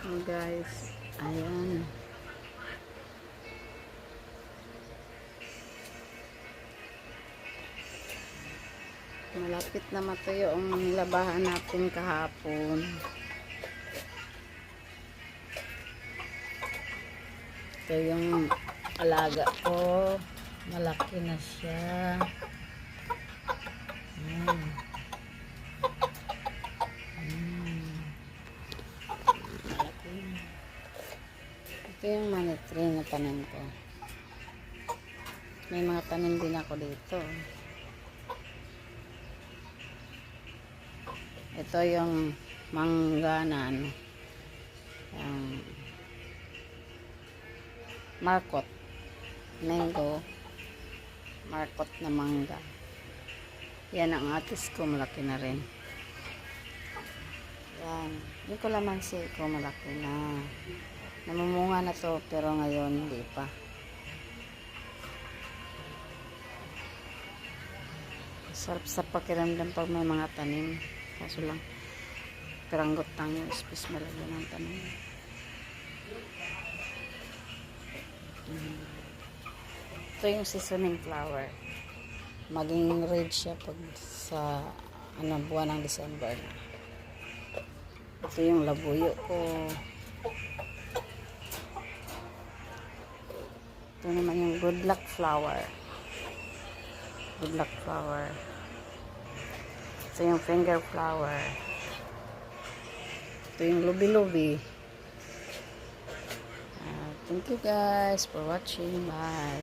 Guys, ayan. Malapit na matuyo ang labahan natin kahapon. Ito yung alaga ko. Malaki na siya. Malaki na. Ito yung money tree na tanim ko. May mga tanim din ako dito. Ito yung mangga na ano. Yung markot. Mango. Markot na mangga. Yan ang atis ko. Malaki na rin. Yan. Yung kalamansi ko malaki na. Namumunga na to pero ngayon hindi pa. Sarap sa pakiramdam pag may mga tanim. Kaso lang, peranggot lang yung space malagyan ng tanim. Ito yung seasoning flower. Maging red siya pag sa buwan ng December na. Ito yung labuyo ko. Ito naman yung good luck flower. Good luck flower. Ito yung finger flower. Ito yung lubi-lubi. Thank you guys for watching. Bye.